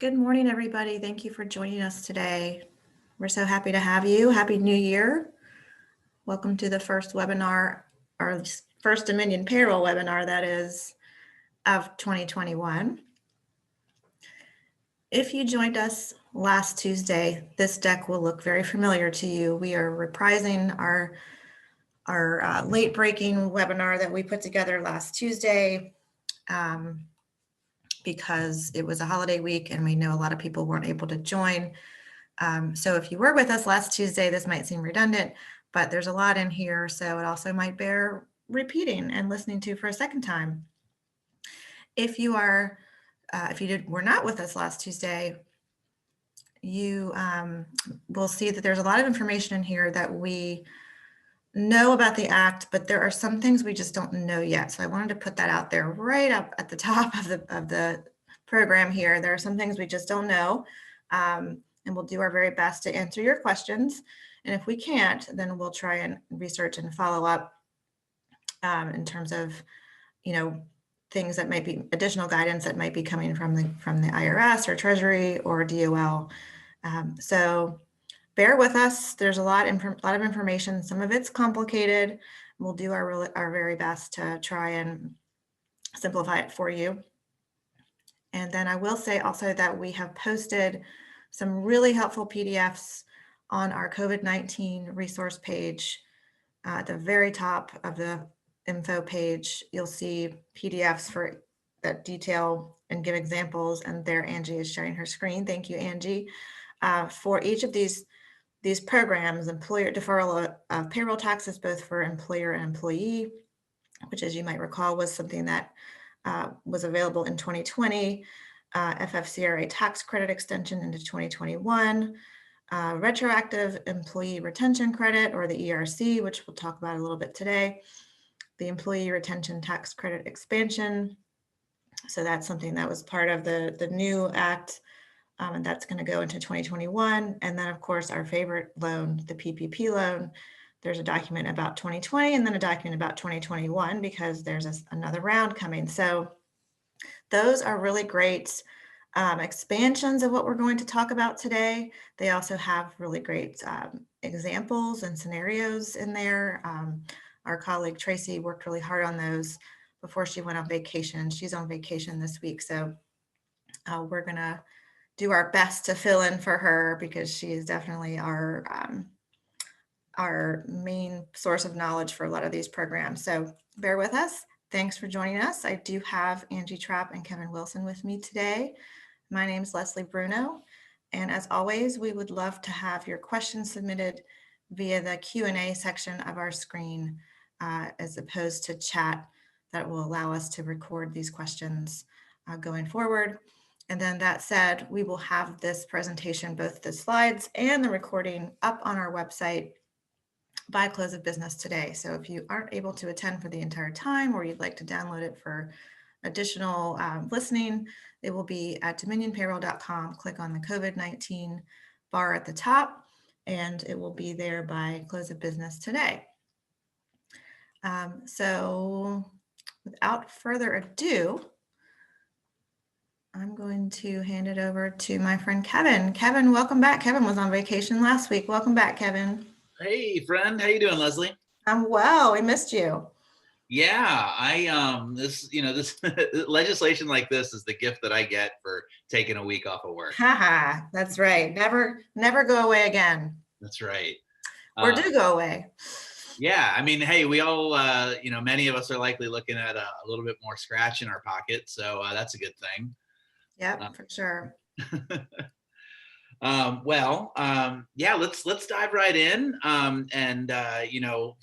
Good morning, everybody. Thank you for joining us today. We're so happy to have you. Happy New Year. Welcome to the first webinar, or first Dominion payroll webinar, that is, of 2021. If you joined us last Tuesday, this deck will look very familiar to you. We are reprising our late-breaking webinar that we put together last Tuesday. Because it was a holiday week and we know a lot of people weren't able to join. So if you were with us last Tuesday, this might seem redundant, but there's a lot in here. So it also might bear repeating and listening to for a second time. If you were not with us last Tuesday, you will see that there's a lot of information in here that we know about the act, but there are some things we just don't know yet. So I wanted to put that out there right up at the top of the program here. There are some things we just don't know, and we'll do our very best to answer your questions. And if we can't, then we'll try and research and follow up in terms of, things that might be additional guidance that might be coming from the IRS or Treasury or DOL. So bear with us. There's a lot of information. Some of it's complicated. We'll do our very best to try and simplify it for you. And then I will say also that we have posted some really helpful PDFs on our COVID-19 resource page. At the very top of the info page, you'll see PDFs that detail and give examples. And there Angie is sharing her screen. Thank you, Angie. For each of these programs, employer deferral of payroll taxes, both for employer and employee, which, as you might recall, was something that was available in 2020, FFCRA tax credit extension into 2021, retroactive employee retention credit, or the ERC, which we'll talk about a little bit today, the employee retention tax credit expansion. So that's something that was part of the new act. And that's going to go into 2021. And then, of course, our favorite loan, the PPP loan. There's a document about 2020 and then a document about 2021 because there's another round coming. So those are really great expansions of what we're going to talk about today. They also have really great examples and scenarios in there. Our colleague Tracy worked really hard on those before she went on vacation. She's on vacation this week. So we're going to do our best to fill in for her because she is definitely our main source of knowledge for a lot of these programs. So bear with us. Thanks for joining us. I do have Angie Trapp and Kevin Wilson with me today. My name is Leslie Bruno. And as always, we would love to have your questions submitted via the Q&A section of our screen as opposed to chat. That will allow us to record these questions going forward. And then that said, we will have this presentation, both the slides and the recording, up on our website by close of business today. So if you aren't able to attend for the entire time or you'd like to download it for additional listening, it will be at dominionpayroll.com. Click on the COVID-19 bar at the top, and it will be there by close of business today. So without further ado, I'm going to hand it over to my friend Kevin. Kevin, welcome back. Kevin was on vacation last week. Welcome back, Kevin. Hey, friend. How you doing, Leslie? I'm well. We missed you. Yeah, this legislation like this is the gift that I get for taking a week off of work. Haha, that's right. Never go away again. That's right. Or do go away. Yeah, I mean, hey, we all, many of us are likely looking at a little bit more scratch in our pocket, so that's a good thing. Yep, for sure. Yeah, let's dive right in.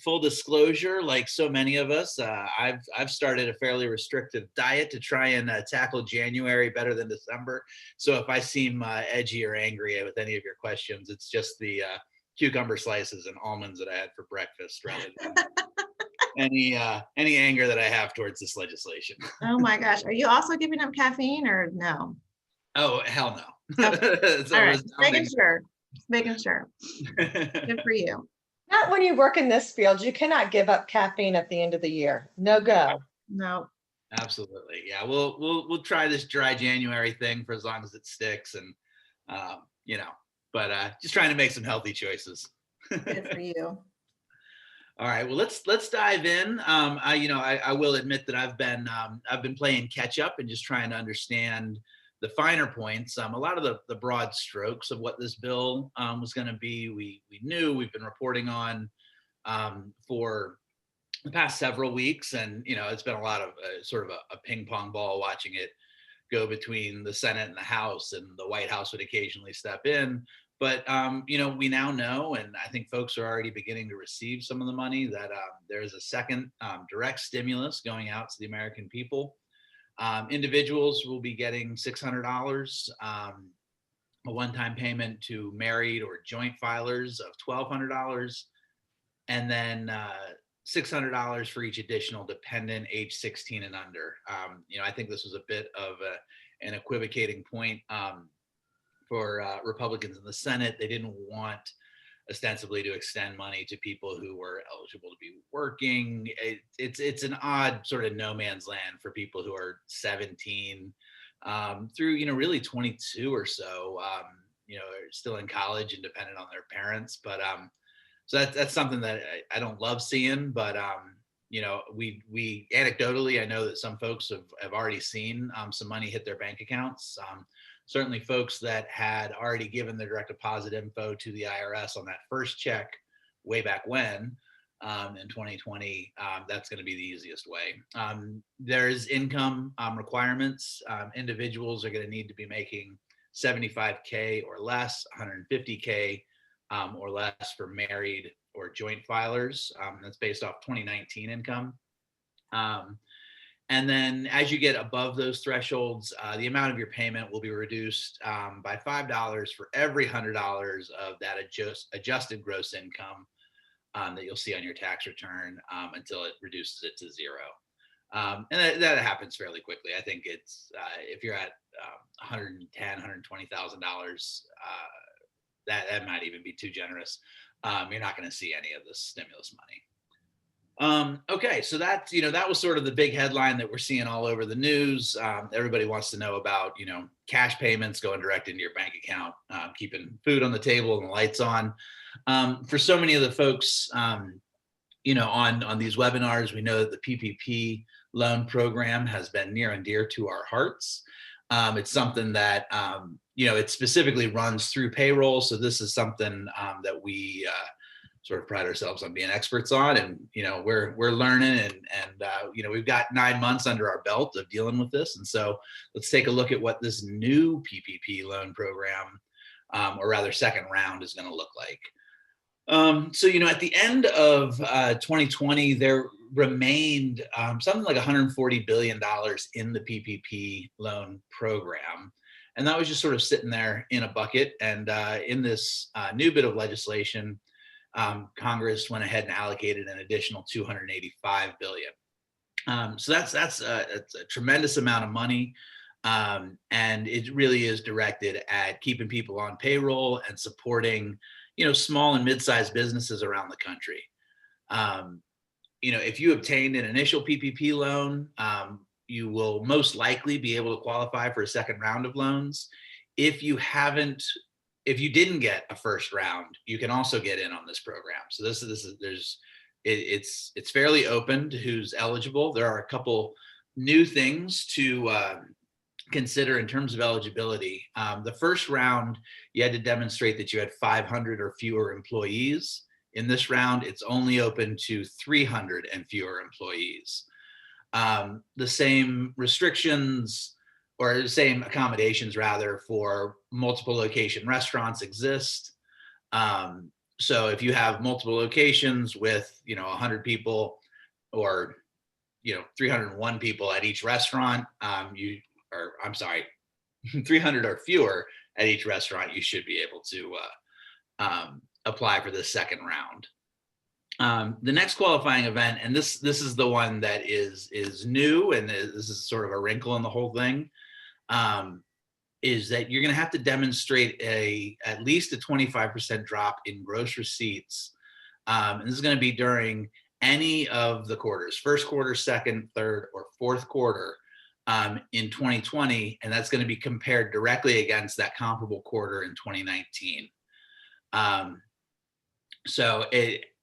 Full disclosure, like so many of us, I've started a fairly restrictive diet to try and tackle January better than December. So if I seem edgy or angry with any of your questions, it's just the cucumber slices and almonds that I had for breakfast rather than any anger that I have towards this legislation. Oh my gosh. Are you also giving up caffeine or no? Oh, hell no. Okay. All right. Making sure. Good for you. Not when you work in this field. You cannot give up caffeine at the end of the year. No go. No. Absolutely. Yeah. We'll try this dry January thing for as long as it sticks, and you know, but just trying to make some healthy choices. Good for you. All right. Well, let's dive in. I will admit that I've been playing catch up and just trying to understand the finer points. A lot of the broad strokes of what this bill was going to be. We knew, we've been reporting on for the past several weeks, and it's been a lot of sort of a ping pong ball watching it go between the Senate and the House, and the White House would occasionally step in. But we now know, and I think folks are already beginning to receive some of the money, that there is a second direct stimulus going out to the American people. Individuals will be getting $600, a one-time payment to married or joint filers of $1,200, and then $600 for each additional dependent age 16 and under. I think this was a bit of an equivocating point for Republicans in the Senate. They didn't want ostensibly to extend money to people who were eligible to be working. It's an odd sort of no man's land for people who are 17 through really 22 or so, still in college and dependent on their parents. But so that's something that I don't love seeing, but we anecdotally, I know that some folks have already seen some money hit their bank accounts. Certainly folks that had already given their direct deposit info to the IRS on that first check way back when, in 2020, that's going to be the easiest way. There's income requirements. Individuals are going to need to be making 75K or less, 150K or less for married or joint filers. That's based off 2019 income. And then as you get above those thresholds, the amount of your payment will be reduced by $5 for every $100 of that adjusted gross income that you'll see on your tax return until it reduces it to zero. And that happens fairly quickly. I think it's if you're at $110,000, $120,000, that might even be too generous. You're not going to see any of this stimulus money. Okay, so that's that was sort of the big headline that we're seeing all over the news. Everybody wants to know about cash payments going direct into your bank account, keeping food on the table and the lights on. For so many of the folks, on these webinars, we know that the PPP loan program has been near and dear to our hearts. It's something that it specifically runs through payroll, so this is something that we sort of pride ourselves on being experts on, and we're learning, and we've got 9 months under our belt of dealing with this, and so let's take a look at what this new PPP loan program, or rather second round, is going to look like. So at the end of 2020, there remained something like $140 billion in the PPP loan program, and that was just sort of sitting there in a bucket. And in this new bit of legislation, Congress went ahead and allocated an additional $285 billion. So that's a tremendous amount of money, and it really is directed at keeping people on payroll and supporting small and mid-sized businesses around the country. If you obtained an initial PPP loan, you will most likely be able to qualify for a second round of loans. If you didn't get a first round, you can also get in on this program. So it's fairly open to who's eligible. There are a couple new things to consider in terms of eligibility. The first round, you had to demonstrate that you had 500 or fewer employees. In this round, it's only open to 300 and fewer employees. The same restrictions, or the same accommodations rather, for multiple location restaurants exist. So if you have multiple locations with 100 people or 301 people at each restaurant, 300 or fewer at each restaurant, you should be able to apply for the second round. The next qualifying event, and this is the one that is new, and this is sort of a wrinkle in the whole thing, is that you're going to have to demonstrate at least a 25% drop in gross receipts. And this is going to be during any of the quarters, first quarter, second, third, or fourth quarter in 2020, and that's going to be compared directly against that comparable quarter in 2019.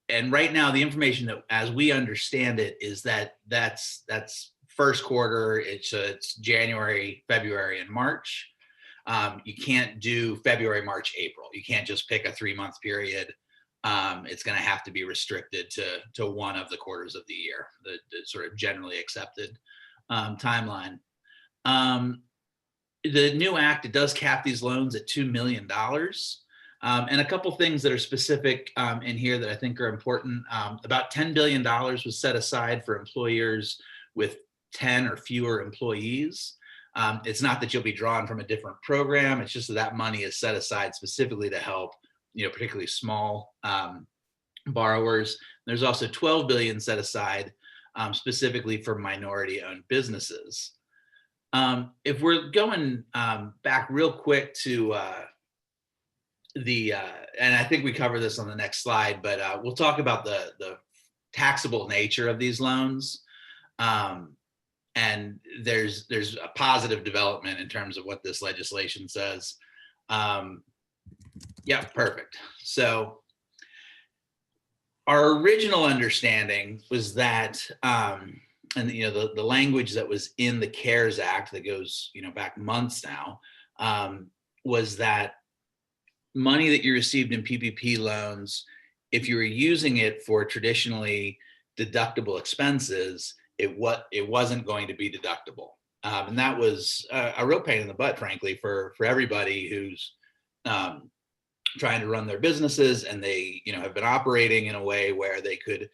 And right now, the information that, as we understand it, is that that's first quarter. It's January, February, and March. You can't do February, March, April. You can't just pick a 3-month period. It's going to have to be restricted to one of the quarters of the year, the sort of generally accepted timeline. The new act, it does cap these loans at $2 million. And a couple things that are specific in here that I think are important. About $10 billion was set aside for employers with 10 or fewer employees. It's not that you'll be drawn from a different program. It's just that money is set aside specifically to help, particularly small borrowers. There's also $12 billion set aside specifically for minority-owned businesses. If we're going back real quick to and I think we cover this on the next slide, but we'll talk about the taxable nature of these loans. And there's a positive development in terms of what this legislation says. Yeah, perfect. So our original understanding was that, and the language that was in the CARES Act that goes back months now, was that money that you received in PPP loans, if you were using it for traditionally deductible expenses, it wasn't going to be deductible. And that was a real pain in the butt, frankly, for everybody who's trying to run their businesses, and they have been operating in a way where they could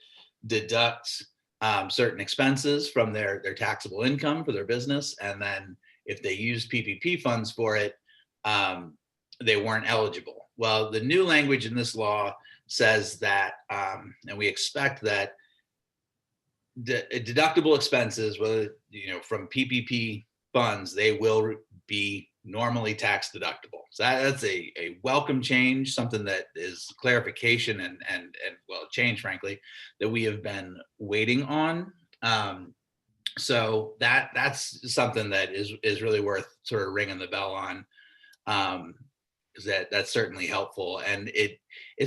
deduct certain expenses from their taxable income for their business. And then if they used PPP funds for it, they weren't eligible. Well, the new language in this law says that, and we expect that deductible expenses, whether from PPP funds, they will be normally tax deductible. So that's a welcome change, something that is clarification and well, change, frankly, that we have been waiting on. So that's something that is really worth sort of ringing the bell on. That's certainly helpful, and it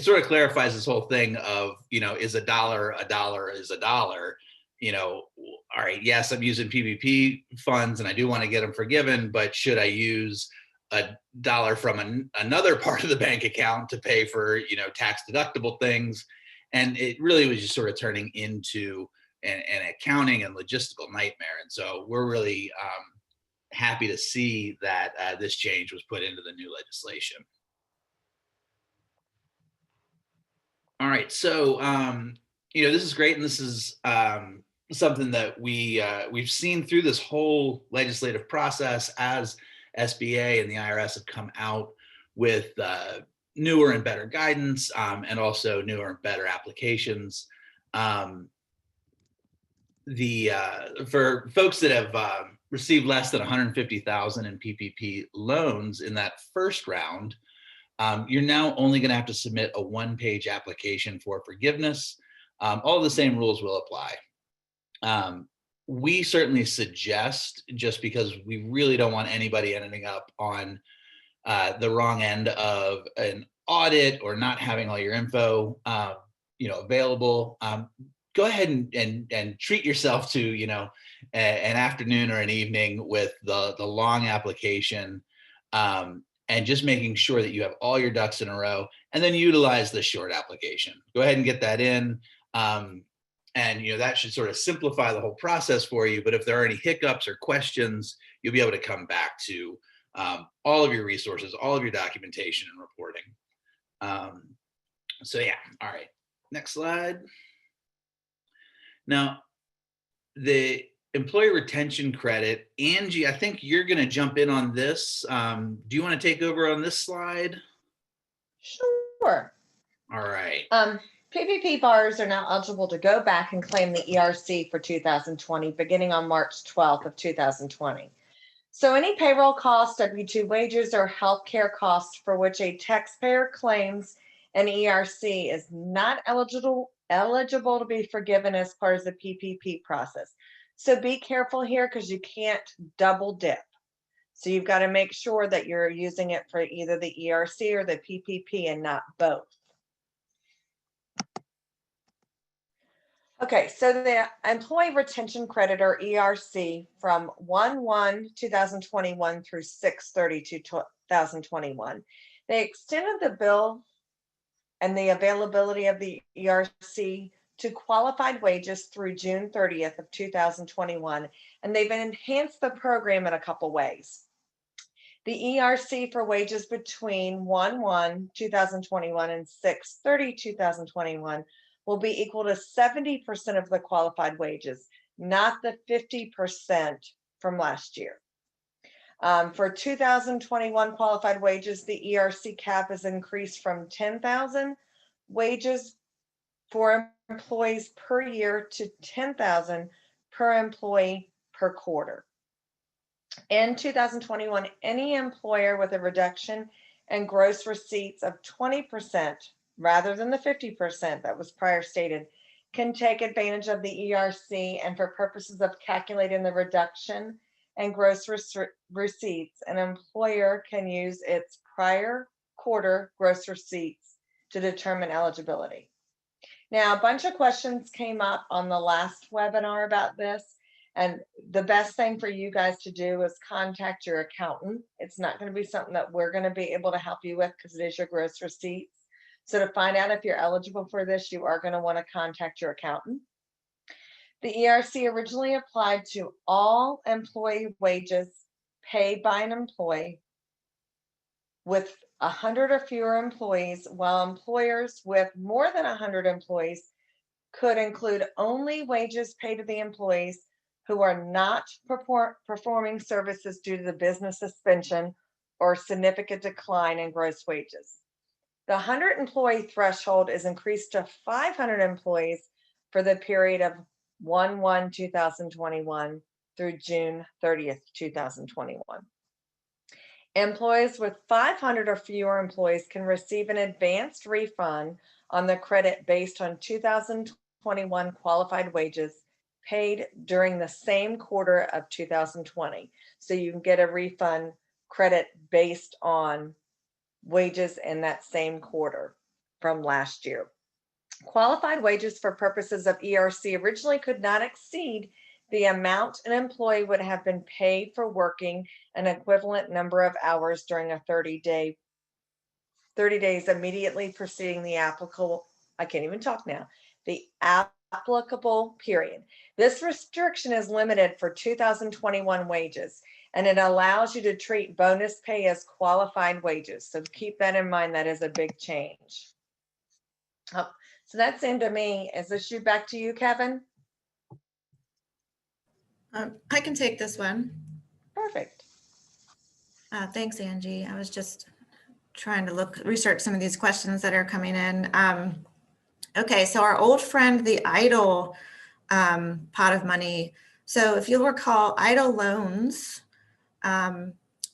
sort of clarifies this whole thing of is a dollar is a dollar. All right, yes, I'm using PPP funds and I do want to get them forgiven, but should I use $1 from another part of the bank account to pay for tax deductible things? And it really was just sort of turning into an accounting and logistical nightmare. And so we're really happy to see that this change was put into the new legislation. All right, so this is great, and this is something that we've seen through this whole legislative process as SBA and the IRS have come out with newer and better guidance, and also newer and better applications. For folks that have received less than $150,000 in PPP loans in that first round, you're now only going to have to submit a 1-page application for forgiveness. All the same rules will apply. We certainly suggest, just because we really don't want anybody ending up on the wrong end of an audit or not having all your info available, go ahead and treat yourself to an afternoon or an evening with the long application, and just making sure that you have all your ducks in a row, and then utilize the short application. Go ahead and get that in. And that should sort of simplify the whole process for you. But if there are any hiccups or questions, you'll be able to come back to all of your resources, all of your documentation and reporting. So yeah, all right, next slide. Now, the employee retention credit, Angie, I think you're going to jump in on this. Do you want to take over on this slide? Sure. All right. PPP borrowers are now eligible to go back and claim the ERC for 2020, beginning on March 12th of 2020. So any payroll costs, W-2 wages, or healthcare costs for which a taxpayer claims an ERC is not eligible eligible to be forgiven as part of the PPP process. So be careful here because you can't double dip. So you've got to make sure that you're using it for either the ERC or the PPP and not both. Okay, so the Employee Retention Credit, or ERC, from 1/1/2021 through 6/30/2021, they extended the bill and the availability of the ERC to qualified wages through June 30th of 2021, and they've enhanced the program in a couple ways. The ERC for wages between 1/1/2021 and 6/30/2021 will be equal to 70% of the qualified wages, not the 50% from last year. For 2021 qualified wages, the ERC cap is increased from 10,000 wages for employees per year to 10,000 per employee per quarter. In 2021, any employer with a reduction in gross receipts of 20% rather than the 50% that was prior stated can take advantage of the ERC, and for purposes of calculating the reduction and gross receipts, an employer can use its prior quarter gross receipts to determine eligibility. Now, a bunch of questions came up on the last webinar about this, and the best thing for you guys to do is contact your accountant. It's not going to be something that we're going to be able to help you with because it is your gross receipts. So to find out if you're eligible for this, you are going to want to contact your accountant. The ERC originally applied to all employee wages paid by an employee with 100 or fewer employees, while employers with more than 100 employees could include only wages paid to the employees who are not performing services due to the business suspension or significant decline in gross wages. The 100 employee threshold is increased to 500 employees for the period of 1/1/2021 through June 30th, 2021. Employees with 500 or fewer employees can receive an advanced refund on the credit based on 2021 qualified wages paid during the same quarter of 2020. So you can get a refund credit based on wages in that same quarter from last year. Qualified wages for purposes of ERC originally could not exceed the amount an employee would have been paid for working an equivalent number of hours during a 30 days immediately preceding the applicable, I can't even talk now, the applicable period. This restriction is limited for 2021 wages, and it allows you to treat bonus pay as qualified wages. So keep that in mind. That is a big change. Oh, so that's into me. Is this you back to you, Kevin? I can take this one. Perfect. Thanks, Angie. I was just trying to research some of these questions that are coming in. Okay, so our old friend, the EIDL pot of money. So if you'll recall, EIDL loans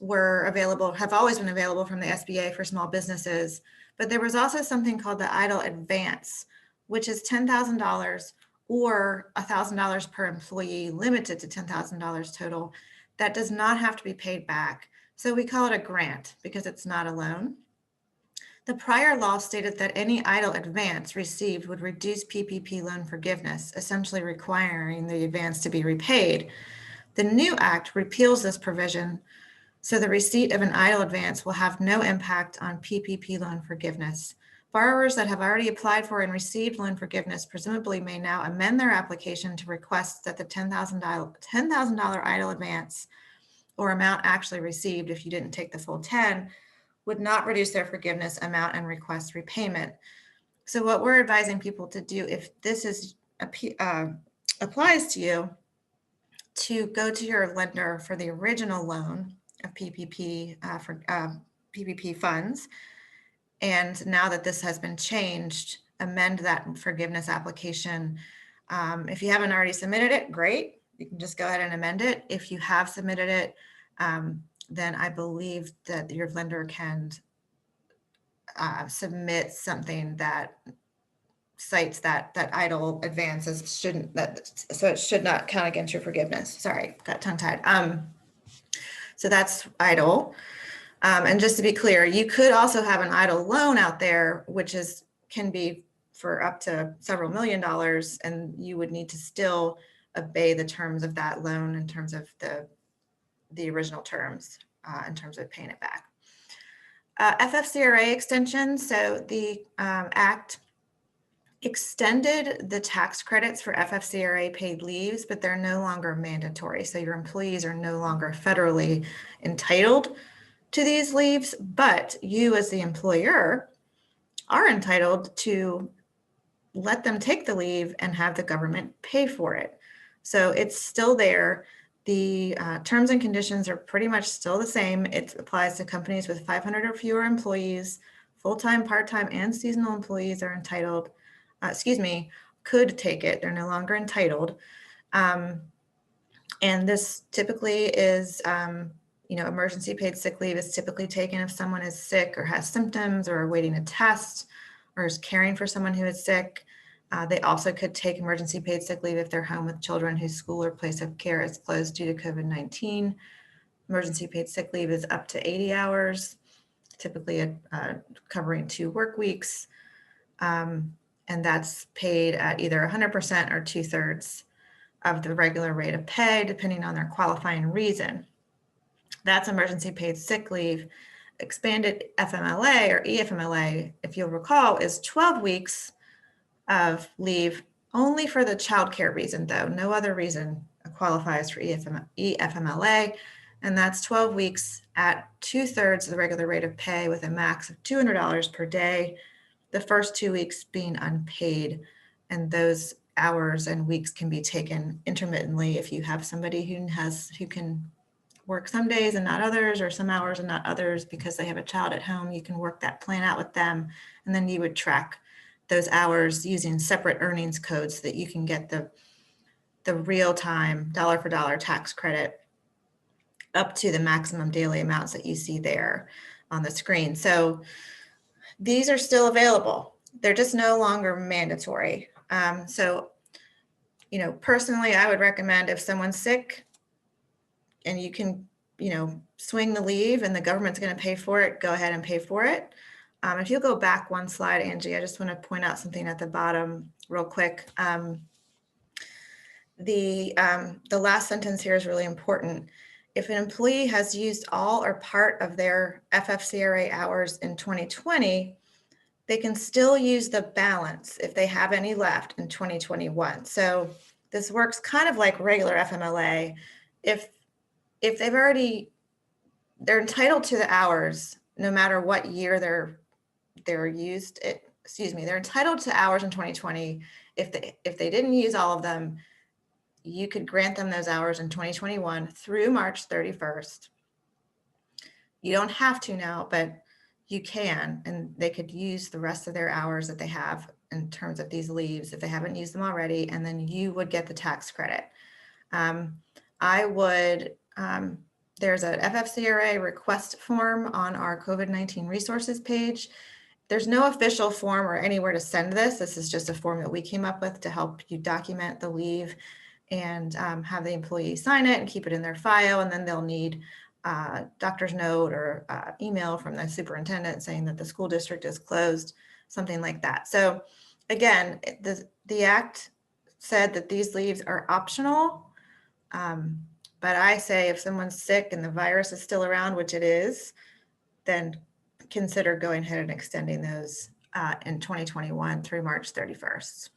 were available, have always been available from the SBA for small businesses, but there was also something called the EIDL Advance, which is $10,000 or $1,000 per employee, limited to $10,000 total. That does not have to be paid back. So we call it a grant because it's not a loan. The prior law stated that any EIDL advance received would reduce PPP loan forgiveness, essentially requiring the advance to be repaid. The new act repeals this provision, so the receipt of an EIDL advance will have no impact on PPP loan forgiveness. Borrowers that have already applied for and received loan forgiveness presumably may now amend their application to request that the $10,000 EIDL advance, or amount actually received if you didn't take the full 10, would not reduce their forgiveness amount and request repayment. So what we're advising people to do, if this is applies to you, to go to your lender for the original loan of PPP PPP funds. And now that this has been changed, amend that forgiveness application. If you haven't already submitted it, great. You can just go ahead and amend it. If you have submitted it, then I believe that your lender can submit something that cites that idle advances shouldn't, so it should not count against your forgiveness. Sorry, got tongue tied. So that's idle. And just to be clear, you could also have an idle loan out there, which can be for up to several $1,000,000, and you would need to still obey the terms of that loan in terms of the original terms, in terms of paying it back. FFCRA extension. So the Act extended the tax credits for FFCRA paid leaves, but they're no longer mandatory. So your employees are no longer federally entitled to these leaves, but you as the employer are entitled to let them take the leave and have the government pay for it. So it's still there. The terms and conditions are pretty much still the same. It applies to companies with 500 or fewer employees. Full-time, part-time, and seasonal employees are entitled, could take it. They're no longer entitled. And this typically is, emergency paid sick leave is typically taken if someone is sick or has symptoms or awaiting a test or is caring for someone who is sick. They also could take emergency paid sick leave if they're home with children whose school or place of care is closed due to COVID-19. Emergency paid sick leave is up to 80 hours, typically covering 2 work weeks. And that's paid at either 100% or 2/3 of the regular rate of pay, depending on their qualifying reason. That's emergency paid sick leave. Expanded FMLA or EFMLA, if you'll recall, is 12 weeks of leave only for the child care reason, though. No other reason qualifies for EFMLA. And that's 12 weeks at 2/3 of the regular rate of pay with a max of $200 per day. The first 2 weeks being unpaid. And those hours and weeks can be taken intermittently if you have somebody who can work some days and not others, or some hours and not others because they have a child at home. You can work that plan out with them, and then you would track those hours using separate earnings codes so that you can get the real-time dollar for dollar tax credit up to the maximum daily amounts that you see there on the screen. So these are still available. They're just no longer mandatory. So, personally, I would recommend if someone's sick and you can, swing the leave and the government's going to pay for it, go ahead and pay for it. If you'll go back one slide, Angie, I just want to point out something at the bottom real quick. The last sentence here is really important. If an employee has used all or part of their FFCRA hours in 2020, they can still use the balance if they have any left in 2021. So this works kind of like regular FMLA. If they're entitled to the hours no matter what year they're used. They're entitled to hours in 2020. If they didn't use all of them, you could grant them those hours in 2021 through March 31st. You don't have to now, but you can, and they could use the rest of their hours that they have in terms of these leaves if they haven't used them already, and then you would get the tax credit. There's a FFCRA request form on our COVID-19 resources page. There's no official form or anywhere to send this. This is just a form that we came up with to help you document the leave and have the employee sign it and keep it in their file. And then they'll need a doctor's note or email from the superintendent saying that the school district is closed, something like that. So again, the Act said that these leaves are optional. But I say if someone's sick and the virus is still around, which it is, then consider going ahead and extending those in 2021 through March 31st.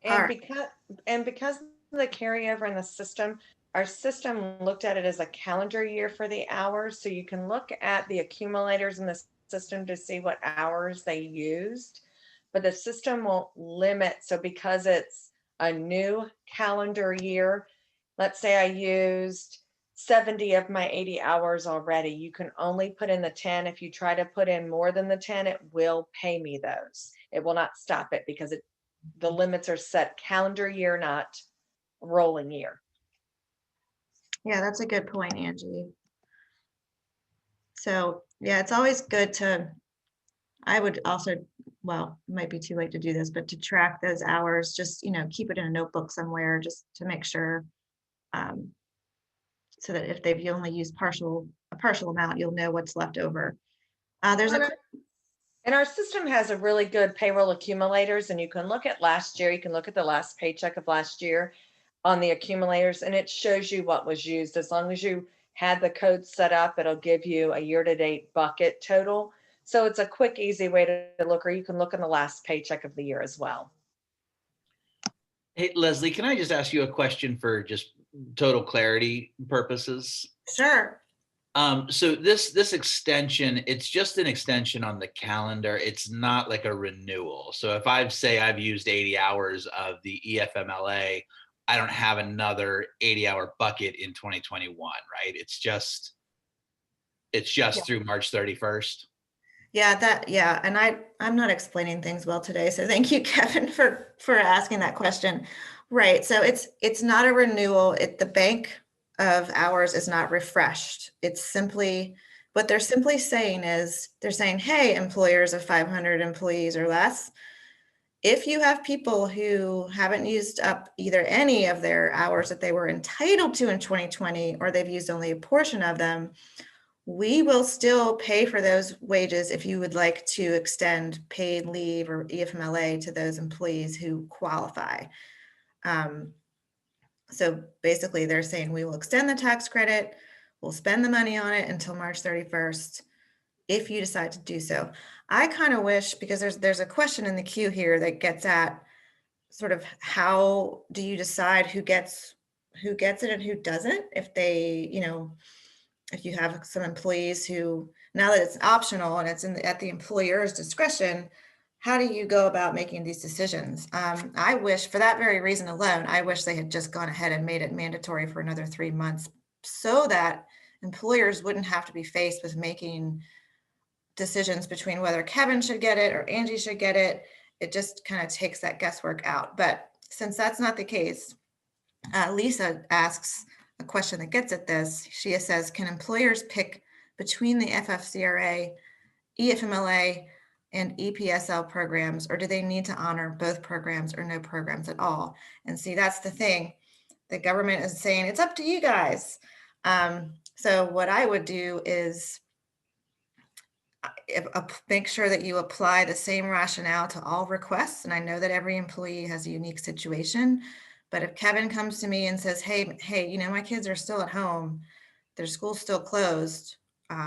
And because of the carryover in the system, our system looked at it as a calendar year for the hours. So you can look at the accumulators in the system to see what hours they used, but the system won't limit. So because it's a new calendar year, let's say I used 70 of my 80 hours already, you can only put in the 10. If you try to put in more than the 10, it will pay me those. It will not stop it because the limits are set calendar year, not rolling year. Yeah, that's a good point, Angie. So yeah, it's always good I would also well, it might be too late to do this, but to track those hours, just, keep it in a notebook somewhere just to make sure. um, So that if they've only used a partial amount, you'll know what's left over. There's a, And our system has a really good payroll accumulators, and you can look at last year, you can look at the last paycheck of last year on the accumulators, and it shows you what was used. As long as you had the code set up, it'll give you a year-to-date bucket total. So it's a quick, easy way to look, or you can look in the last paycheck of the year as well. Hey, Leslie, can I just ask you a question for just total clarity purposes? sure. So this extension, it's just an extension on the calendar. It's not like a renewal. So if I've used 80 hours of the EFMLA, I don't have another 80-hour bucket in 2021, right? It's just Yeah. through March 31st. Yeah, and I'm not explaining things well today, so thank you, Kevin, for asking that question. Right, so it's not a renewal. The bank of hours is not refreshed. It's simply, what they're simply saying is, they're saying, hey, employers of 500 employees or less, if you have people who haven't used up either any of their hours that they were entitled to in 2020, or they've used only a portion of them, we will still pay for those wages if you would like to extend paid leave or EFMLA to those employees who qualify. So basically they're saying we will extend the tax credit, we'll spend the money on it until March 31st, if you decide to do so. I kind of wish, because there's a question in the queue here that gets at sort of how do you decide who gets it and who doesn't, if they, if you have some employees who, now that it's optional and it's at the employer's discretion, how do you go about making these decisions? I wish, for that very reason alone, I wish they had just gone ahead and made it mandatory for another 3 months, so that employers wouldn't have to be faced with making decisions between whether Kevin should get it or Angie should get it. It just kind of takes that guesswork out. But since that's not the case, Lisa asks a question that gets at this. She says, can employers pick between the FFCRA, EFMLA, and EPSL programs, or do they need to honor both programs or no programs at all? And see, that's the thing. The government is saying it's up to you guys. So what I would do is make sure that you apply the same rationale to all requests. And I know that every employee has a unique situation, but if Kevin comes to me and says, hey, my kids are still at home, their school's still closed,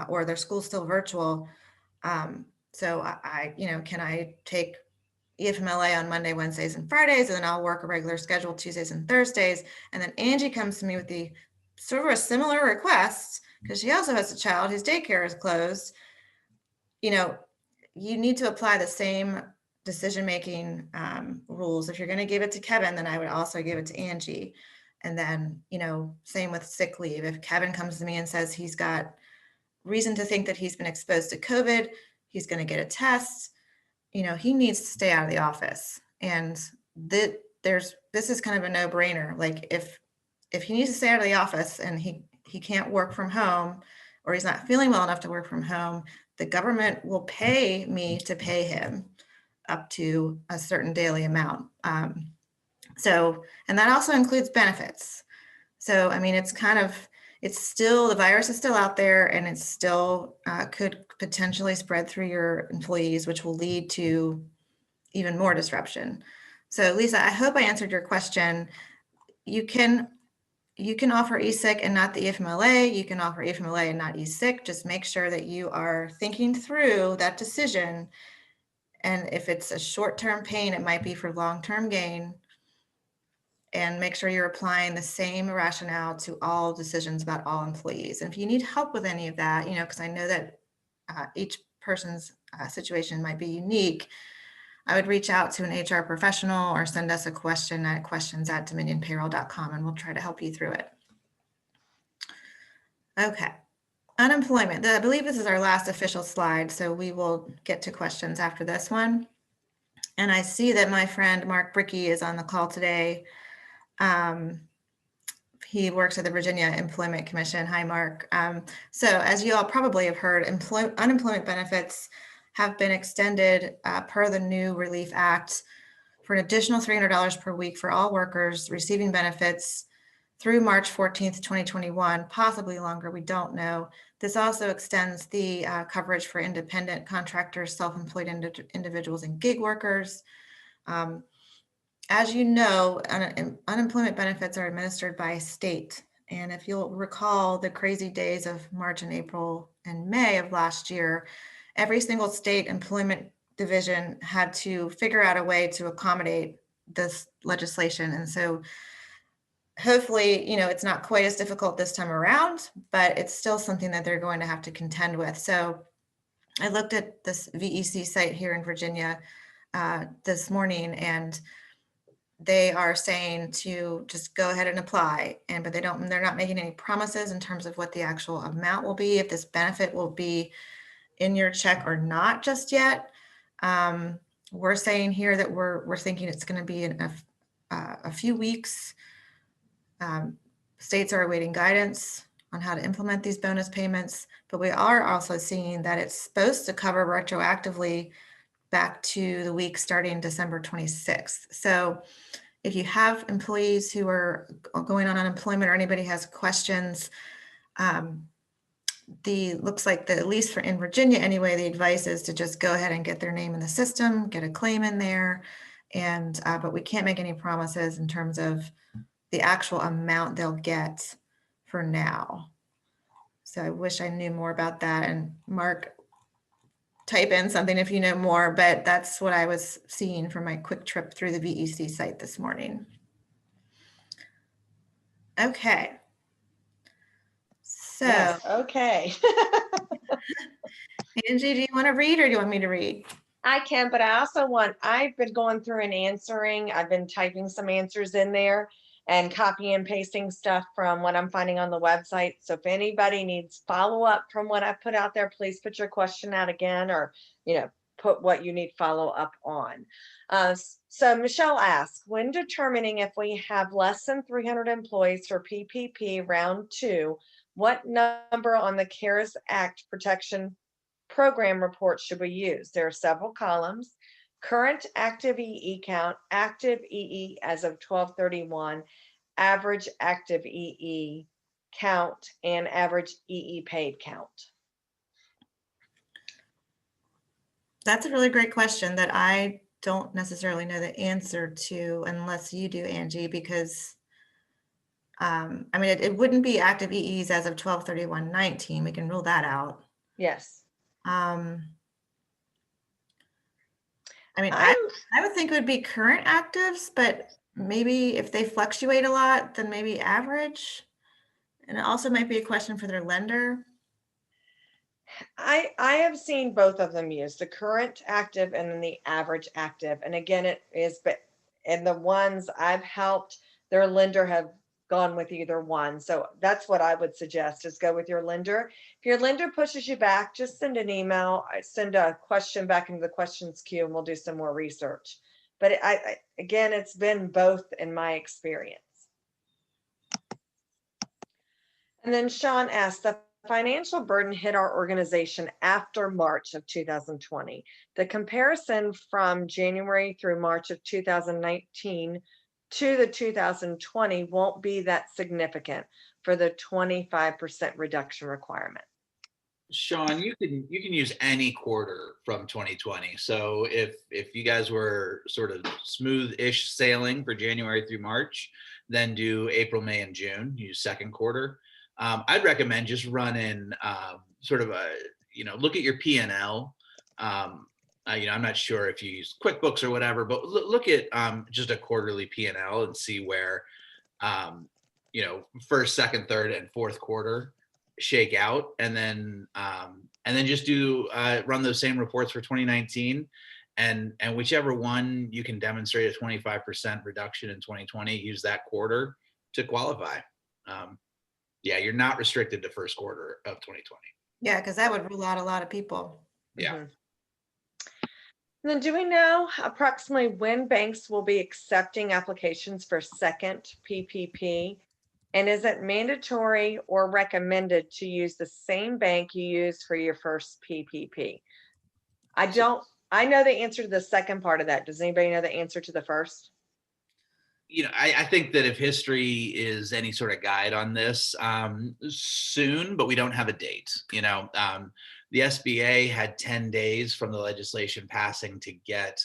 or their school's still virtual. So can I take EFMLA on Monday, Wednesdays, and Fridays, and then I'll work a regular schedule Tuesdays and Thursdays. And then Angie comes to me with the sort of a similar request, because she also has a child whose daycare is closed. You need to apply the same decision-making rules. If you're going to give it to Kevin, then I would also give it to Angie. And then, same with sick leave. If Kevin comes to me and says he's got reason to think that he's been exposed to COVID, he's going to get a test, he needs to stay out of the office. And this is kind of a no-brainer. Like if he needs to stay out of the office and he can't work from home, or he's not feeling well enough to work from home, the government will pay me to pay him up to a certain daily amount. And that also includes benefits. So, it's still, the virus is still out there, and it still could potentially spread through your employees, which will lead to even more disruption. So Lisa, I hope I answered your question. You can offer e-sick and not the EFMLA. You can offer EFMLA and not e-sick. Just make sure that you are thinking through that decision. And if it's a short-term pain, it might be for long-term gain. And make sure you're applying the same rationale to all decisions about all employees. And if you need help with any of that, because I know that each person's situation might be unique, I would reach out to an HR professional or send us a question at questions@dominionpayroll.com, and we'll try to help you through it. Okay, unemployment. I believe this is our last official slide, so we will get to questions after this one. And I see that my friend Mark Brickey is on the call today. He works at the Virginia Employment Commission. Hi, Mark. So as you all probably have heard, unemployment benefits have been extended per the new Relief Act for an additional $300 per week for all workers receiving benefits through March 14th, 2021, possibly longer, we don't know. This also extends the coverage for independent contractors, self-employed individuals, and gig workers. As you know, unemployment benefits are administered by state. And if you'll recall the crazy days of March and April and May of last year, every single state employment division had to figure out a way to accommodate this legislation. And so hopefully, it's not quite as difficult this time around, but it's still something that they're going to have to contend with. So I looked at this VEC site here in Virginia this morning, and they are saying to just go ahead and apply, but they're not making any promises in terms of what the actual amount will be, if this benefit will be in your check or not just yet. We're saying here that we're thinking it's going to be in a few weeks. States are awaiting guidance on how to implement these bonus payments, but we are also seeing that it's supposed to cover retroactively back to the week starting December 26th. So if you have employees who are going on unemployment or anybody has questions, looks like that, at least in Virginia anyway, the advice is to just go ahead and get their name in the system, get a claim in there, and but we can't make any promises in terms of the actual amount they'll get for now. So I wish I knew more about that. And Mark, type in something if you know more, but that's what I was seeing from my quick trip through the VEC site this morning. Okay. So, Yes, okay. Angie, do you want to read or do you want me to read? I can, but I've been going through and answering. I've been typing some answers in there and copy and pasting stuff from what I'm finding on the website. So if anybody needs follow up from what I put out there, please put your question out again, or, put what you need follow up on. So Michelle asked, when determining if we have less than 300 employees for PPP round 2, what number on the CARES Act protection program report should we use? There are several columns: current active EE count, active EE as of 12/31, average active EE count, and average EE paid count. That's a really great question that I don't necessarily know the answer to unless you do, Angie, because it wouldn't be active EEs as of 12/31/19. We can rule that out. Yes. I would think it would be current actives, but maybe if they fluctuate a lot, then maybe average. And it also might be a question for their lender. I have seen both of them used, the current active and then the average active. And again, it is, but and the ones I've helped, their lender have gone with either one. So that's what I would suggest, is go with your lender. If your lender pushes you back, just send an email, send a question back into the questions queue, and we'll do some more research. But again, it's been both in my experience. And then Sean asked, the financial burden hit our organization after March of 2020. The comparison from January through March of 2019 to the 2020 won't be that significant for the 25% reduction requirement. Sean, you can use any quarter from 2020. So if you guys were sort of smooth-ish sailing for January through March, then do April, May, and June. Use second quarter. I'd recommend just running sort of look at your P&L. I'm not sure if you use QuickBooks or whatever, but look at just a quarterly P&L and see where first, second, third, and fourth quarter shake out, and then just run those same reports for 2019, and whichever one you can demonstrate a 25% reduction in 2020, use that quarter to qualify. You're not restricted to first quarter of 2020. Yeah, because that would rule out a lot of people. Yeah. Mm-hmm. And then, do we know approximately when banks will be accepting applications for second PPP? And is it mandatory or recommended to use the same bank you used for your first PPP? I know the answer to the second part of that. Does anybody know the answer to the first? I think that if history is any sort of guide on this, soon, but we don't have a date. The SBA had 10 days from the legislation passing to get,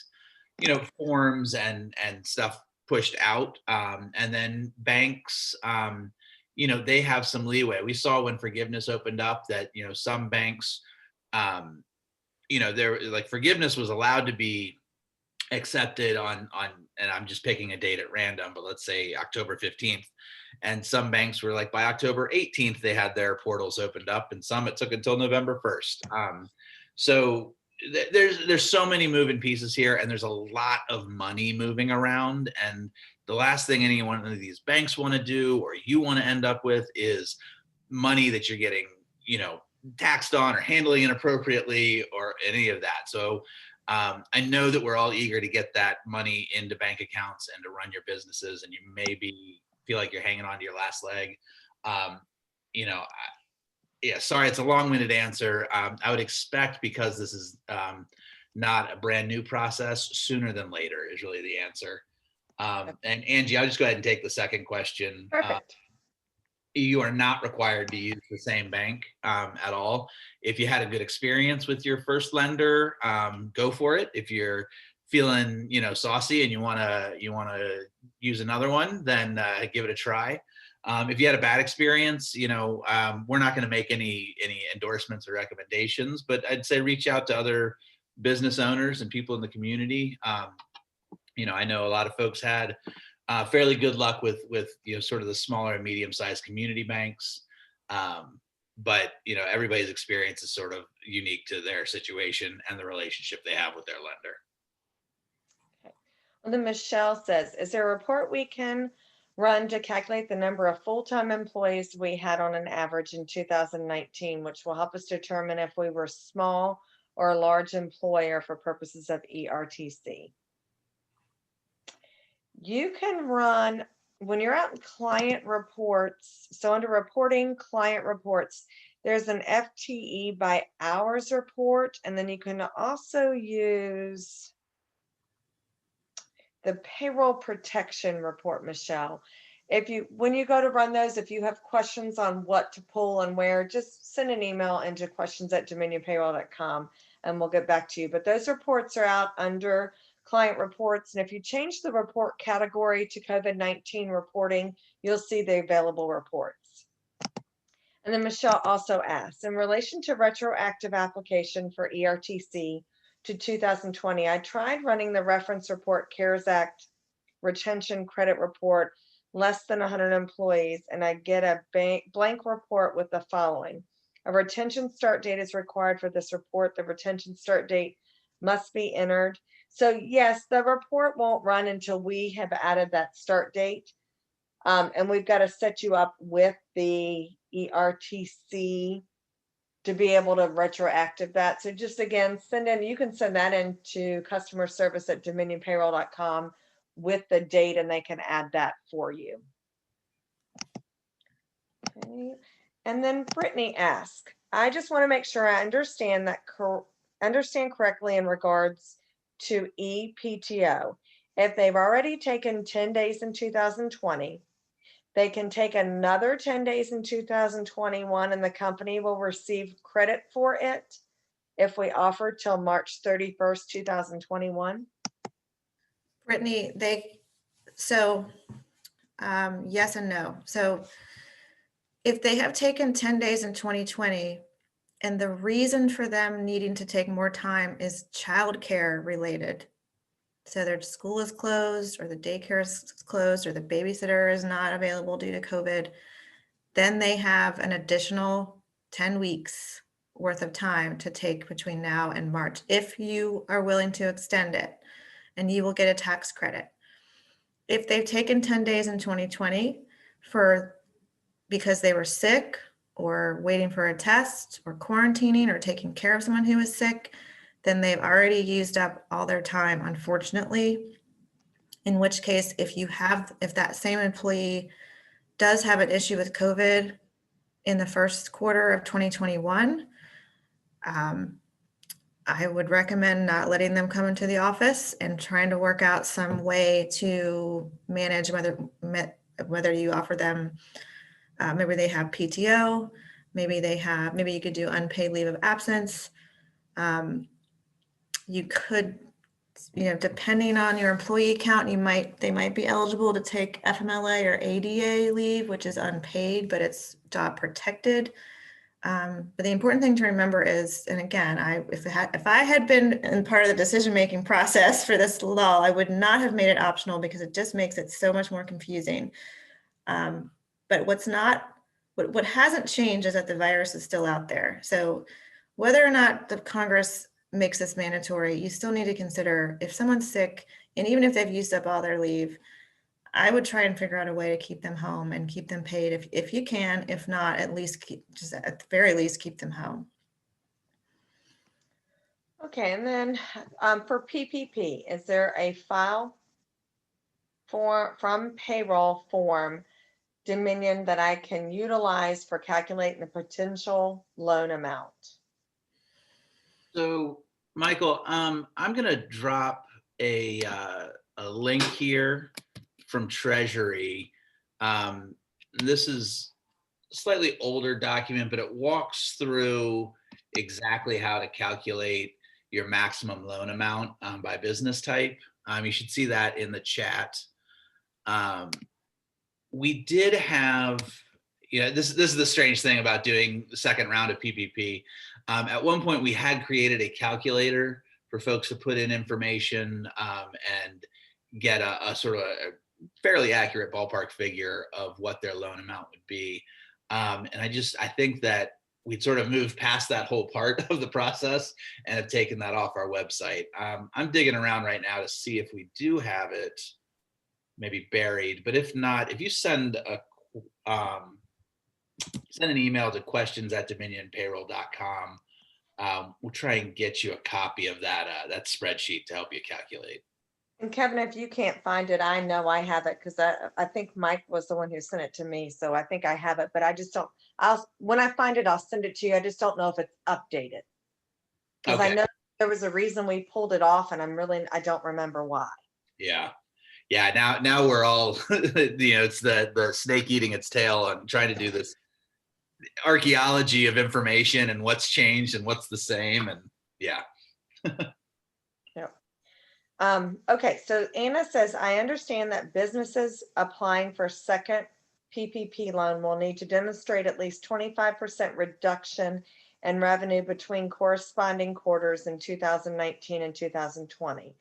forms and stuff pushed out. And then banks, they have some leeway. We saw when forgiveness opened up that, some banks, there like forgiveness was allowed to be accepted on, and I'm just picking a date at random, but let's say October 15th. And some banks were like by October 18th, they had their portals opened up, and some it took until November 1st. So there's so many moving pieces here, and there's a lot of money moving around. And the last thing any one of these banks want to do, or you want to end up with, is money that you're getting, taxed on or handling inappropriately or any of that. So I know that we're all eager to get that money into bank accounts and to run your businesses, and you maybe feel like you're hanging on to your last leg. Yeah, sorry, it's a long-winded answer. I would expect, because this is not a brand new process, sooner than later is really the answer. And Angie, I'll just go ahead and take the second question. Perfect. You are not required to use the same bank at all. If you had a good experience with your first lender, go for it. If you're feeling, saucy and you want to use another one, then give it a try. If you had a bad experience, we're not going to make any endorsements or recommendations, but I'd say reach out to other business owners and people in the community. I know a lot of folks had fairly good luck with sort of the smaller and medium-sized community banks, but everybody's experience is sort of unique to their situation and the relationship they have with their lender. Okay. Well, then Michelle says, is there a report we can run to calculate the number of full-time employees we had on an average in 2019, which will help us determine if we were small or a large employer for purposes of ERTC? You can run, when you're out in client reports, so under reporting client reports, there's an FTE by hours report, and then you can also use the payroll protection report, Michelle. When you go to run those, if you have questions on what to pull and where, just send an email into questions@dominionpayroll.com and we'll get back to you. But those reports are out under client reports. And if you change the report category to COVID-19 reporting, you'll see the available reports. And then Michelle also asks, in relation to retroactive application for ERTC to 2020, I tried running the reference report CARES Act retention credit report, less than 100 employees, and I get a blank report with the following. A retention start date is required for this report. The retention start date must be entered. So yes, the report won't run until we have added that start date. And we've got to set you up with the ERTC to be able to retroactive that. So just again, you can send that into customer service at dominionpayroll.com with the date, and they can add that for you. Okay. And then Brittany asks, I just want to make sure I understand correctly in regards to EPTO. If they've already taken 10 days in 2020, they can take another 10 days in 2021 and the company will receive credit for it if we offer till March 31st, 2021. Brittany, yes and no. So if they have taken 10 days in 2020, and the reason for them needing to take more time is childcare related, so their school is closed or the daycare is closed or the babysitter is not available due to COVID, then they have an additional 10 weeks worth of time to take between now and March, if you are willing to extend it, and you will get a tax credit. If they've taken 10 days in 2020 because they were sick or waiting for a test or quarantining or taking care of someone who is sick, then they've already used up all their time, unfortunately. In which case, if that same employee does have an issue with COVID in the first quarter of 2021, I would recommend not letting them come into the office and trying to work out some way to manage whether you offer them, maybe they have PTO, maybe you could do unpaid leave of absence. You could, depending on your employee count, they might be eligible to take FMLA or ADA leave, which is unpaid, but it's job protected. But the important thing to remember is, and again, if I had been in part of the decision-making process for this law, I would not have made it optional because it just makes it so much more confusing. But what hasn't changed is that the virus is still out there. So whether or not the Congress makes this mandatory, you still need to consider if someone's sick, and even if they've used up all their leave, I would try and figure out a way to keep them home and keep them paid if you can. If not, at the very least, keep them home. Okay, and then for PPP, is there a file from payroll form Dominion that I can utilize for calculating the potential loan amount? So, Michael, I'm going to drop a link here from Treasury. This is a slightly older document, but it walks through exactly how to calculate your maximum loan amount by business type. You should see that in the chat. We did have, this is the strange thing about doing the second round of PPP. At one point, we had created a calculator for folks to put in information and get a sort of a fairly accurate ballpark figure of what their loan amount would be. And I think that we'd sort of moved past that whole part of the process and have taken that off our website. I'm digging around right now to see if we do have it maybe buried, but if not, if you send an email to questions@dominionpayroll.com, we'll try and get you a copy of that spreadsheet to help you calculate. And Kevin, if you can't find it, I know I have it because I think Mike was the one who sent it to me. So I think I have it, but I just don't, when I find it, I'll send it to you. I just don't know if it's updated. Because I know there was a reason we pulled it off and I don't remember why. Yeah. Now we're all, it's the snake eating its tail and trying to do this archaeology of information and what's changed and what's the same. And yeah. Okay, so Anna says, I understand that businesses applying for second PPP loan will need to demonstrate at least 25% reduction in revenue between corresponding quarters in 2019 and 2020.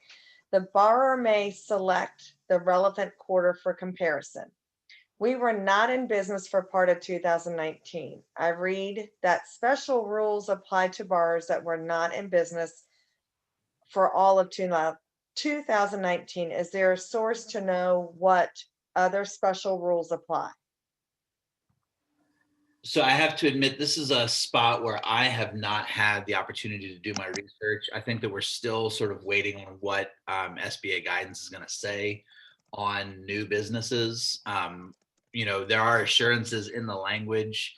The borrower may select the relevant quarter for comparison. We were not in business for part of 2019. I read that special rules apply to borrowers that were not in business for all of 2019. Is there a source to know what other special rules apply? So I have to admit, this is a spot where I have not had the opportunity to do my research. I think that we're still sort of waiting on what SBA guidance is going to say on new businesses. There are assurances in the language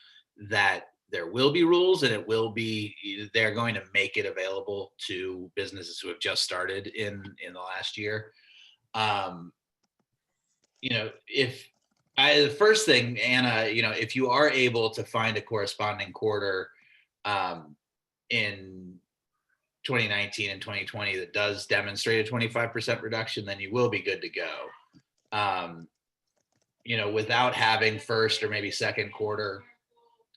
that there will be rules and they're going to make it available to businesses who have just started in the last year. The first thing, Anna, if you are able to find a corresponding quarter in 2019 and 2020 that does demonstrate a 25% reduction, then you will be good to go. Without having first or maybe second quarter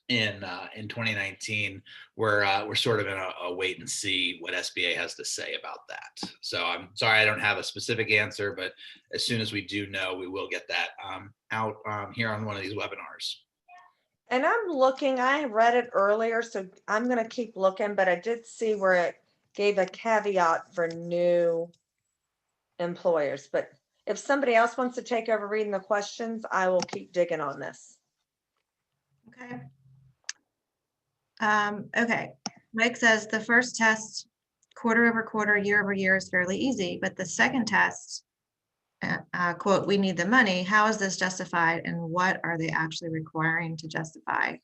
in 2019, we're sort of in a wait and see what SBA has to say about that. So I'm sorry I don't have a specific answer, but as soon as we do know, we will get that out here on one of these webinars. And I'm looking, I read it earlier, so I'm going to keep looking, but I did see where it gave a caveat for new employers. But if somebody else wants to take over reading the questions, I will keep digging on this. Okay. Okay. Mike says the first test, quarter over quarter, year over year, is fairly easy, but the second test, quote, we need the money. How is this justified, and what are they actually requiring to justify?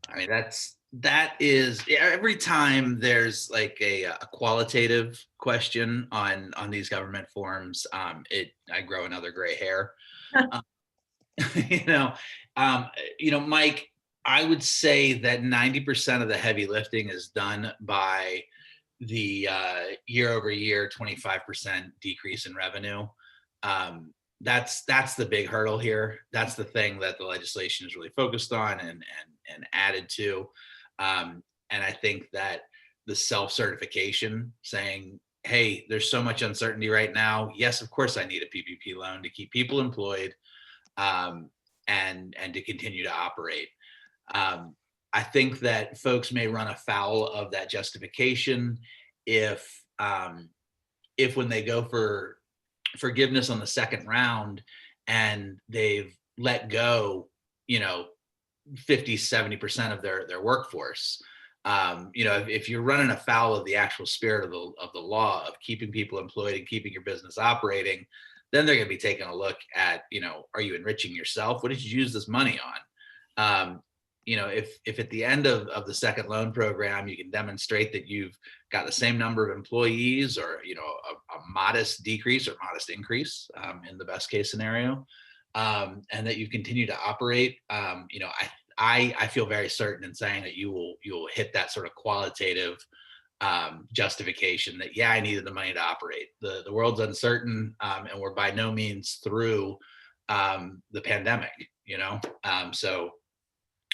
I mean, that's That is, every time there's like a qualitative question on these government forms, I grow another gray hair. Um, you know, um, Mike, I would say that 90% of the heavy lifting is done by the year over year 25% decrease in revenue. That's the big hurdle here. That's the thing that the legislation is really focused on and added to. And I think that the self-certification saying, hey, there's so much uncertainty right now. Yes, of course I need a PPP loan to keep people employed, and to continue to operate. I think that folks may run afoul of that justification if when they go for forgiveness on the second round and they've let go, 50-70% of their workforce. If you're running afoul of the actual spirit of the law of keeping people employed and keeping your business operating, then they're going to be taking a look at, are you enriching yourself? What did you use this money on? If at the end of the second loan program, you can demonstrate that you've got the same number of employees or, a modest decrease or modest increase, in the best case scenario, and that you continue to operate, I feel very certain in saying that you will hit that sort of qualitative justification that, yeah, I needed the money to operate. The world's uncertain, and we're by no means through the pandemic, so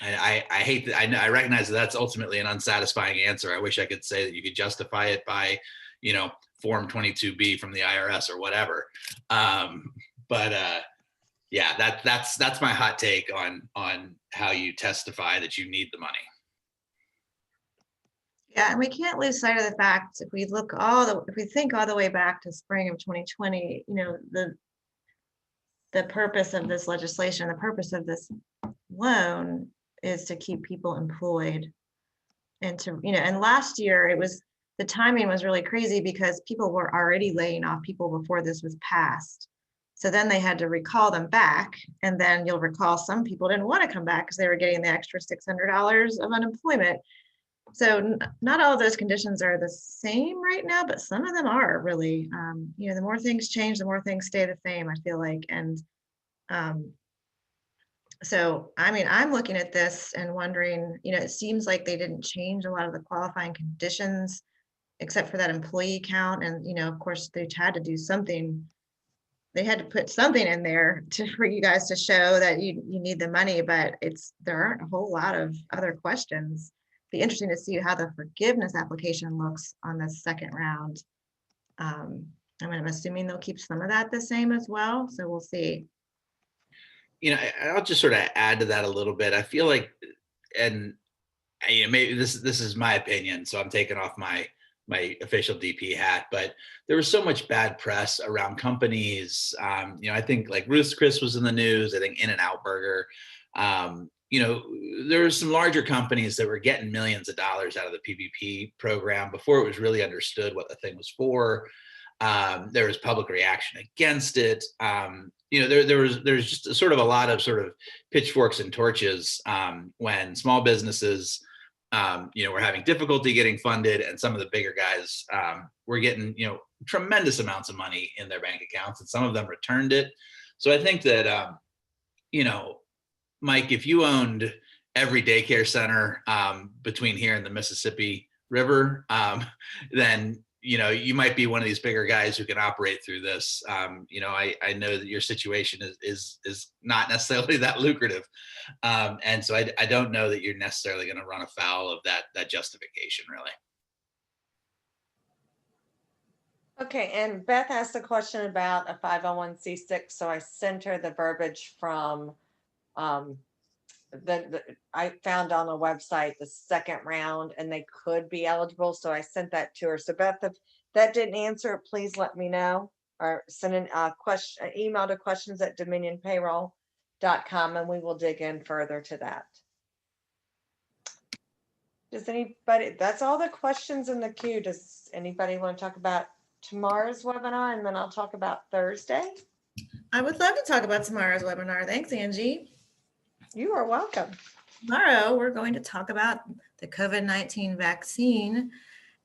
I hate that. I recognize that that's ultimately an unsatisfying answer. I wish I could say that you could justify it by, Form 22B from the IRS or whatever. Yeah, that's my hot take on how you testify that you need the money. Yeah, and we can't lose sight of the fact if we think all the way back to spring of 2020, the purpose of this legislation, the purpose of this loan is to keep people employed, and and last year the timing was really crazy because people were already laying off people before this was passed. So then they had to recall them back, and then you'll recall some people didn't want to come back because they were getting the extra $600 of unemployment. So not all of those conditions are the same right now, but some of them are really. The more things change, the more things stay the same, I feel like. And so, I'm looking at this and wondering, it seems like they didn't change a lot of the qualifying conditions except for that employee count. And, of course, they had to do something. They had to put something in there for you guys to show that you need the money, but there aren't a whole lot of other questions. Be interesting to see how the forgiveness application looks on the second round. I'm assuming they'll keep some of that the same as well. So we'll see. I'll just sort of add to that a little bit. I feel like, and maybe this is my opinion, so I'm taking off my official DP hat, but there was so much bad press around companies. I think like Ruth's Chris was in the news. I think In-N-Out Burger. There were some larger companies that were getting millions of dollars out of the PPP program before it was really understood what the thing was for. There was public reaction against it. There's just sort of a lot of sort of pitchforks and torches when small businesses, were having difficulty getting funded, and some of the bigger guys were getting, tremendous amounts of money in their bank accounts, and some of them returned it. So I think that, Mike, if you owned every daycare center between here and the Mississippi River, then you might be one of these bigger guys who can operate through this. I know that your situation is not necessarily that lucrative. And so I don't know that you're necessarily going to run afoul of that justification, really. Okay, and Beth asked a question about a 501c6, so I sent her the verbiage from I found on a website the second round, and they could be eligible, so I sent that to her. So Beth, if that didn't answer it, please let me know, or send an email to questions@dominionpayroll.com, and we will dig in further to that. Does anybody, that's all the questions in the queue. Does anybody want to talk about tomorrow's webinar, and then I'll talk about Thursday? I would love to talk about tomorrow's webinar. Thanks, Angie. You are welcome. Tomorrow, we're going to talk about the COVID-19 vaccine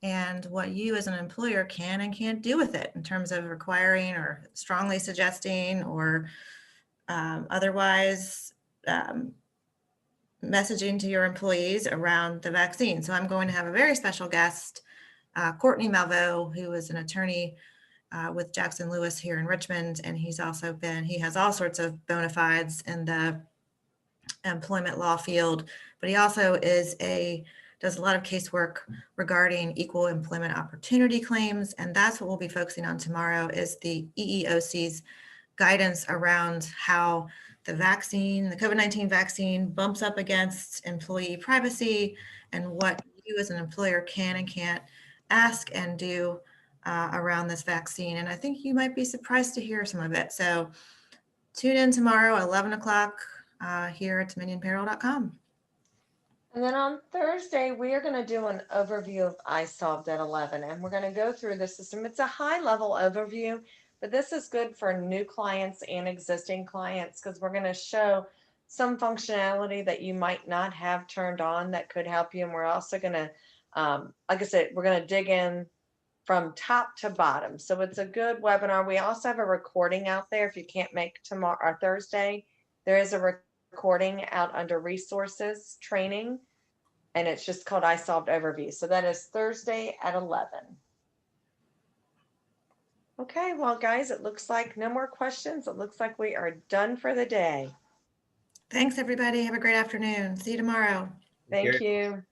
and what you as an employer can and can't do with it in terms of requiring or strongly suggesting or otherwise messaging to your employees around the vaccine. So I'm going to have a very special guest, Courtney Malveaux, who is an attorney with Jackson Lewis here in Richmond. And he has all sorts of bona fides in the employment law field, but he also does a lot of casework regarding equal employment opportunity claims. And that's what we'll be focusing on tomorrow is the EEOC's guidance around how the COVID-19 vaccine bumps up against employee privacy and what you as an employer can and can't ask and do around this vaccine. And I think you might be surprised to hear some of it. So tune in tomorrow, 11 o'clock here at dominionpayroll.com. And then on Thursday, we are going to do an overview of iSolved at 11, and we're going to go through the system. It's a high-level overview, but this is good for new clients and existing clients because we're going to show some functionality that you might not have turned on that could help you. And we're also going to, like I said, we're going to dig in from top to bottom. So it's a good webinar. We also have a recording out there. If you can't make tomorrow or Thursday, there is a recording out under resources training, and it's just called iSolved Overview. So that is Thursday at 11. Okay, well, guys, it looks like no more questions. It looks like we are done for the day. Thanks, everybody. Have a great afternoon. See you tomorrow. Thank you.